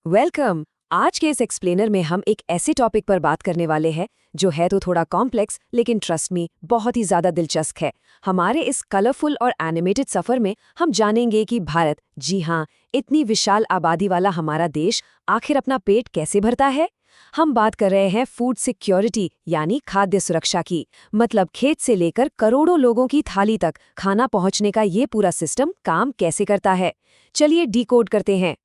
Welcome. आज के इस एक्सप्लेनर में हम एक ऐसे टॉपिक पर बात करने वाले हैं जो है तो थोड़ा कॉम्प्लेक्स, लेकिन ट्रस्ट मी बहुत ही ज्यादा दिलचस्प है। हमारे इस कलरफुल और एनिमेटेड सफर में हम जानेंगे कि भारत, जी हाँ, इतनी विशाल आबादी वाला हमारा देश आखिर अपना पेट कैसे भरता है। हम बात कर रहे हैं फूड सिक्योरिटी यानी खाद्य सुरक्षा की। मतलब खेत से लेकर करोड़ों लोगों की थाली तक खाना पहुंचने का ये पूरा सिस्टम काम कैसे करता है। चलिए डिकोड करते हैं।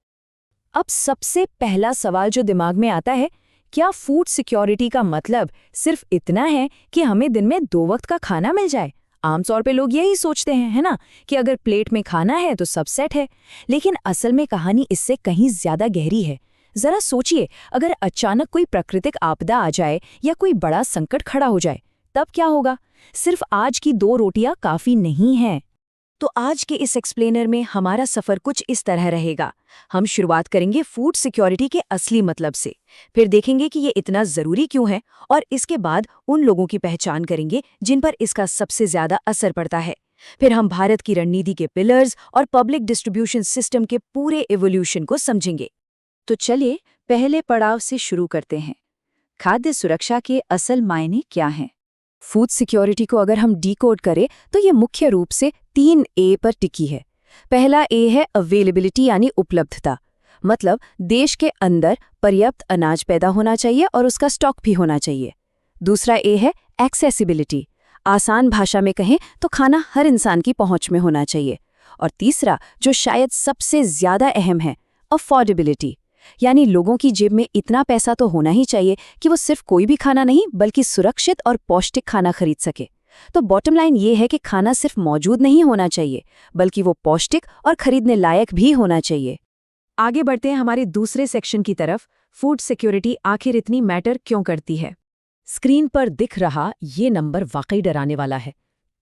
अब सबसे पहला सवाल जो दिमाग में आता है, क्या फूड सिक्योरिटी का मतलब सिर्फ इतना है कि हमें दिन में 2 वक्त का खाना मिल जाए? आमतौर पे लोग यही सोचते हैं, है ना, कि अगर प्लेट में खाना है तो सब सेट है। लेकिन असल में कहानी इससे कहीं ज्यादा गहरी है। जरा सोचिए, अगर अचानक कोई प्राकृतिक आपदा आ जाए या कोई बड़ा संकट खड़ा हो जाए, तब क्या होगा? सिर्फ आज की 2 रोटियां काफी नहीं हैं। तो आज के इस एक्सप्लेनर में हमारा सफर कुछ इस तरह रहेगा। हम शुरुआत करेंगे फूड सिक्योरिटी के असली मतलब से, फिर देखेंगे कि ये इतना जरूरी क्यों है, और इसके बाद उन लोगों की पहचान करेंगे जिन पर इसका सबसे ज्यादा असर पड़ता है। फिर हम भारत की रणनीति के पिलर्स और पब्लिक डिस्ट्रीब्यूशन सिस्टम के पूरे इवोल्यूशन को समझेंगे। तो चलिए पहले पड़ाव से शुरू करते हैं। खाद्य सुरक्षा के असल मायने क्या हैं? फूड सिक्योरिटी को अगर हम डिकोड करें तो ये मुख्य रूप से 3 ए पर टिकी है। पहला ए है अवेलेबिलिटी यानी उपलब्धता। मतलब देश के अंदर पर्याप्त अनाज पैदा होना चाहिए और उसका स्टॉक भी होना चाहिए। दूसरा ए है एक्सेसिबिलिटी। आसान भाषा में कहें तो खाना हर इंसान की पहुंच में होना चाहिए। और तीसरा, जो शायद सबसे ज्यादा अहम है, अफोर्डेबिलिटी। यानी लोगों की जेब में इतना पैसा तो होना ही चाहिए कि वो सिर्फ कोई भी खाना नहीं बल्कि सुरक्षित और पौष्टिक खाना खरीद सके। तो बॉटम लाइन ये है कि खाना सिर्फ मौजूद नहीं होना चाहिए बल्कि वो पौष्टिक और खरीदने लायक भी होना चाहिए। आगे बढ़ते हैं हमारे दूसरे सेक्शन की तरफ। फूड सिक्योरिटी आखिर इतनी मैटर क्यों करती है? स्क्रीन पर दिख रहा ये नंबर वाकई डराने वाला है।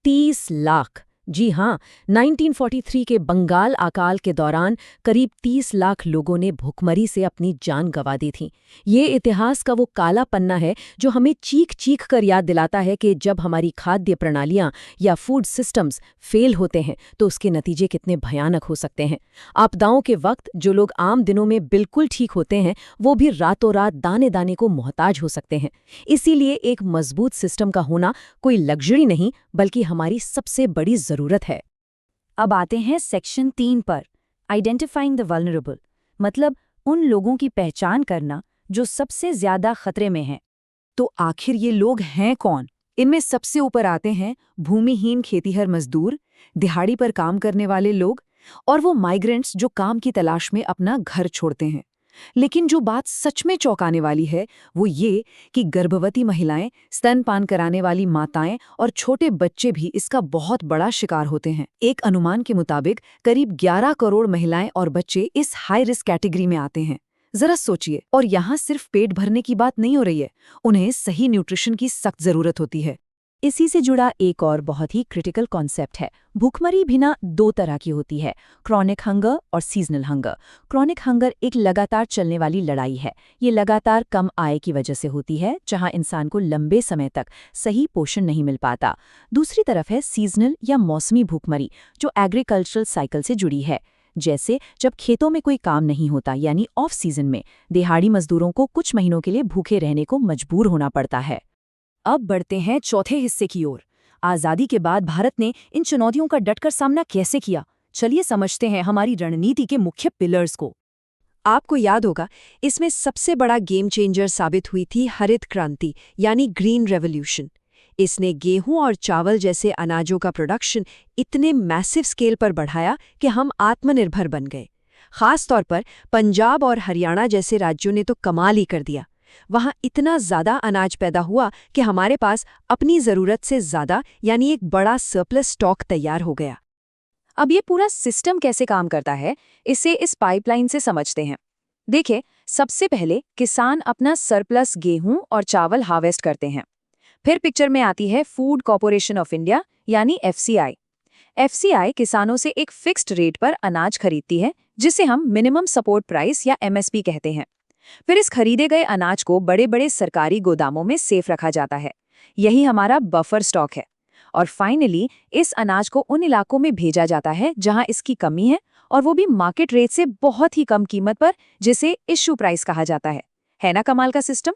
30 लाख। जी हाँ, 1943 के बंगाल अकाल के दौरान करीब 30 लाख लोगों ने भूखमरी से अपनी जान गंवा दी थी। ये इतिहास का वो काला पन्ना है जो हमें चीख चीख कर याद दिलाता है कि जब हमारी खाद्य प्रणालियां या फूड सिस्टम्स फेल होते हैं तो उसके नतीजे कितने भयानक हो सकते हैं। आपदाओं के वक्त जो लोग आम दिनों में बिल्कुल ठीक होते हैं, वो भी रातों रात दाने दाने को मोहताज हो सकते हैं। इसीलिए एक मजबूत सिस्टम का होना कोई लग्जरी नहीं बल्कि हमारी सबसे बड़ी जरूरत है। अब आते हैं सेक्शन 3 पर, आइडेंटिफाइंग द वल्नरेबल। मतलब उन लोगों की पहचान करना जो सबसे ज्यादा खतरे में हैं। तो आखिर ये लोग हैं कौन? इनमें सबसे ऊपर आते हैं भूमिहीन खेतीहर मजदूर, दिहाड़ी पर काम करने वाले लोग, और वो माइग्रेंट्स जो काम की तलाश में अपना घर छोड़ते हैं। लेकिन जो बात सच में चौंकाने वाली है वो ये कि गर्भवती महिलाएं, स्तनपान कराने वाली माताएं और छोटे बच्चे भी इसका बहुत बड़ा शिकार होते हैं। एक अनुमान के मुताबिक करीब 11 करोड़ महिलाएं और बच्चे इस हाई रिस्क कैटेगरी में आते हैं। जरा सोचिए, और यहाँ सिर्फ पेट भरने की बात नहीं हो रही है, उन्हें सही न्यूट्रिशन की सख्त जरूरत होती है। इसी से जुड़ा एक और बहुत ही क्रिटिकल कॉन्सेप्ट है। भूखमरी भी ना 2 तरह की होती है, क्रॉनिक हंगर और सीजनल हंगर। क्रॉनिक हंगर एक लगातार चलने वाली लड़ाई है। ये लगातार कम आय की वजह से होती है, जहां इंसान को लंबे समय तक सही पोषण नहीं मिल पाता। दूसरी तरफ है सीजनल या मौसमी भूखमरी, जो एग्रीकल्चरल साइकिल से जुड़ी है। जैसे जब खेतों में कोई काम नहीं होता, यानी ऑफ सीजन में दिहाड़ी मजदूरों को कुछ महीनों के लिए भूखे रहने को मजबूर होना पड़ता है। अब बढ़ते हैं चौथे हिस्से की ओर। आज़ादी के बाद भारत ने इन चुनौतियों का डटकर सामना कैसे किया? चलिए समझते हैं हमारी रणनीति के मुख्य पिलर्स को। आपको याद होगा, इसमें सबसे बड़ा गेम चेंजर साबित हुई थी हरित क्रांति यानी ग्रीन रेवोल्यूशन। इसने गेहूं और चावल जैसे अनाजों का प्रोडक्शन इतने मैसिव स्केल पर बढ़ाया कि हम आत्मनिर्भर बन गए। खास तौर पर पंजाब और हरियाणा जैसे राज्यों ने तो कमाल ही कर दिया। वहां इतना ज्यादा अनाज पैदा हुआ कि हमारे पास अपनी जरूरत से ज्यादा यानी एक बड़ा सरप्लस स्टॉक तैयार हो गया। अब ये पूरा सिस्टम कैसे काम करता है, इसे इस पाइपलाइन से समझते हैं। देखिए, सबसे पहले किसान अपना सरप्लस गेहूं और चावल हार्वेस्ट करते हैं। फिर पिक्चर में आती है फूड कॉर्पोरेशन ऑफ इंडिया यानी एफसीआई। एफसीआई किसानों से एक फिक्स्ड रेट पर अनाज खरीदती है, जिसे हम मिनिमम सपोर्ट प्राइस या एमएसपी कहते हैं। फिर इस खरीदे गए अनाज को बड़े बड़े सरकारी गोदामों में सेफ रखा जाता है। यही हमारा बफर स्टॉक है। और फाइनली इस अनाज को उन इलाकों में भेजा जाता है जहां इसकी कमी है और वो भी मार्केट रेट से बहुत ही कम कीमत पर, जिसे इश्यू प्राइस कहा जाता है ना कमाल का सिस्टम।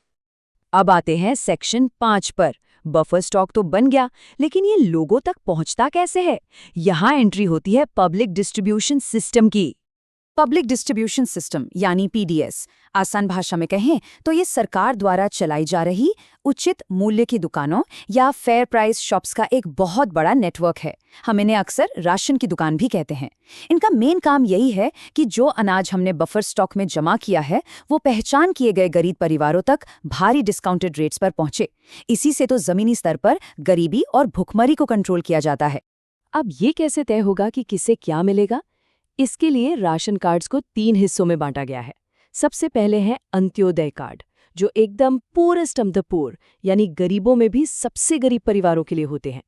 अब आते हैं सेक्शन 5 पर। बफर स्टॉक तो बन गया, लेकिन ये लोगों तक पहुंचता कैसे है? यहाँ एंट्री होती है पब्लिक डिस्ट्रीब्यूशन सिस्टम की। पब्लिक डिस्ट्रीब्यूशन सिस्टम यानी पीडीएस, आसान भाषा में कहें तो ये सरकार द्वारा चलाई जा रही उचित मूल्य की दुकानों या फेयर प्राइस शॉप्स का एक बहुत बड़ा नेटवर्क है। हम इन्हें अक्सर राशन की दुकान भी कहते हैं। इनका मेन काम यही है कि जो अनाज हमने बफर स्टॉक में जमा किया है वो पहचान किए गए गरीब परिवारों तक भारी डिस्काउंटेड रेट्स पर पहुंचे। इसी से तो जमीनी स्तर पर गरीबी और भुखमरी को कंट्रोल किया जाता है। अब ये कैसे तय होगा कि किसे क्या मिलेगा? इसके लिए राशन कार्ड्स को 3 हिस्सों में बांटा गया है। सबसे पहले है अंत्योदय कार्ड, जो एकदम पूरेस्ट ऑफ द पुअर यानी गरीबों में भी सबसे गरीब परिवारों के लिए होते हैं।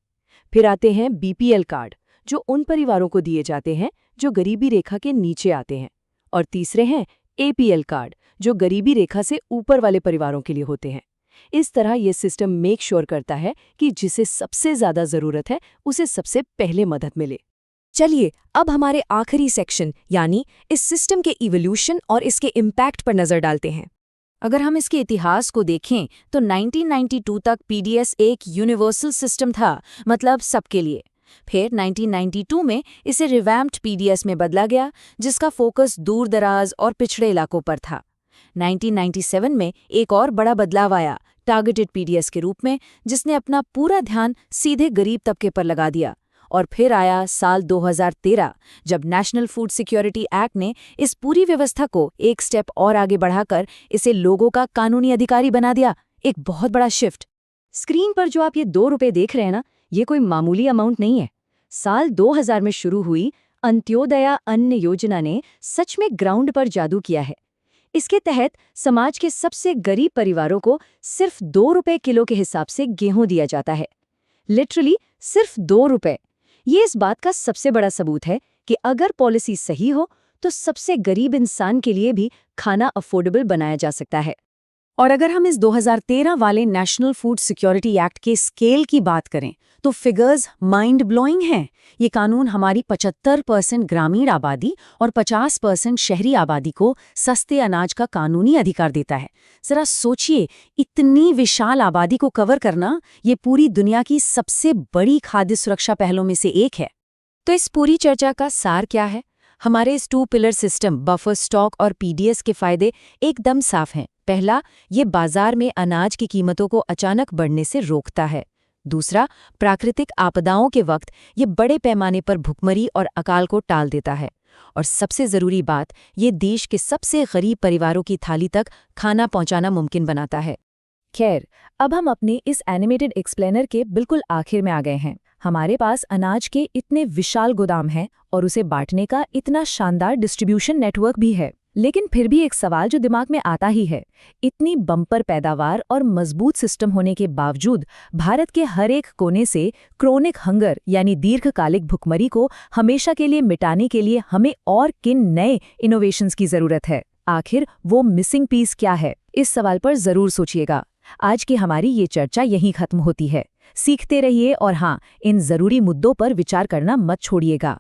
फिर आते हैं बीपीएल कार्ड, जो उन परिवारों को दिए जाते हैं जो गरीबी रेखा के नीचे आते हैं। और तीसरे हैं एपीएल कार्ड, जो गरीबी रेखा से ऊपर वाले परिवारों के लिए होते हैं। इस तरह ये सिस्टम मेक श्योर करता है कि जिसे सबसे ज्यादा जरूरत है उसे सबसे पहले मदद मिले। चलिए अब हमारे आखिरी सेक्शन यानी इस सिस्टम के इवोल्यूशन और इसके इम्पैक्ट पर नजर डालते हैं। अगर हम इसके इतिहास को देखें तो 1992 तक पीडीएस एक यूनिवर्सल सिस्टम था, मतलब सबके लिए। फिर 1992 में इसे रिवैम्प्ड पीडीएस में बदला गया, जिसका फोकस दूर दराज और पिछड़े इलाकों पर था। 1997 में एक और बड़ा बदलाव आया, टारगेटेड पीडीएस के रूप में, जिसने अपना पूरा ध्यान सीधे गरीब तबके पर लगा दिया। और फिर आया साल 2013, जब नेशनल फूड सिक्योरिटी एक्ट ने इस पूरी व्यवस्था को एक स्टेप और आगे बढ़ाकर इसे लोगों का कानूनी अधिकारी बना दिया। एक बहुत बड़ा शिफ्ट। स्क्रीन पर जो आप ये 2 रुपए देख रहे हैं ना, ये कोई मामूली अमाउंट नहीं है। साल 2000 में शुरू हुई अंत्योदया अन्न योजना ने सच में ग्राउंड पर जादू किया है। इसके तहत समाज के सबसे गरीब परिवारों को सिर्फ 2 रुपए किलो के हिसाब से गेहूं दिया जाता है। लिटरली सिर्फ 2 रुपए। ये इस बात का सबसे बड़ा सबूत है कि अगर पॉलिसी सही हो तो सबसे गरीब इंसान के लिए भी खाना अफोर्डेबल बनाया जा सकता है। और अगर हम इस 2013 वाले नेशनल फूड सिक्योरिटी एक्ट के स्केल की बात करें तो फिगर्स माइंड ब्लोइंग हैं। ये कानून हमारी 75% ग्रामीण आबादी और 50% शहरी आबादी को सस्ते अनाज का कानूनी अधिकार देता है। जरा सोचिए, इतनी विशाल आबादी को कवर करना ये पूरी दुनिया की सबसे बड़ी खाद्य सुरक्षा पहलों में से एक है। तो इस पूरी चर्चा का सार क्या है? हमारे इस 2 पिलर सिस्टम बफर स्टॉक और पीडीएस के फायदे एकदम साफ हैं। पहला, ये बाजार में अनाज की कीमतों को अचानक बढ़ने से रोकता है। दूसरा, प्राकृतिक आपदाओं के वक्त ये बड़े पैमाने पर भुखमरी और अकाल को टाल देता है। और सबसे ज़रूरी बात, ये देश के सबसे गरीब परिवारों की थाली तक खाना पहुंचाना मुमकिन बनाता है। खैर, अब हम अपने इस एनिमेटेड एक्सप्लेनर के बिल्कुल आखिर में आ गए हैं। हमारे पास अनाज के इतने विशाल गोदाम हैं और उसे बांटने का इतना शानदार डिस्ट्रीब्यूशन नेटवर्क भी है। लेकिन फिर भी एक सवाल जो दिमाग में आता ही है, इतनी बम्पर पैदावार और मजबूत सिस्टम होने के बावजूद भारत के हर एक कोने से क्रोनिक हंगर यानी दीर्घकालिक भुखमरी को हमेशा के लिए मिटाने के लिए हमें और किन नए इनोवेशंस की जरूरत है? आखिर वो मिसिंग पीस क्या है? इस सवाल पर जरूर सोचिएगा। आज की हमारी ये चर्चा यहीं खत्म होती है। सीखते रहिए और हाँ, इन जरूरी मुद्दों पर विचार करना मत छोड़िएगा।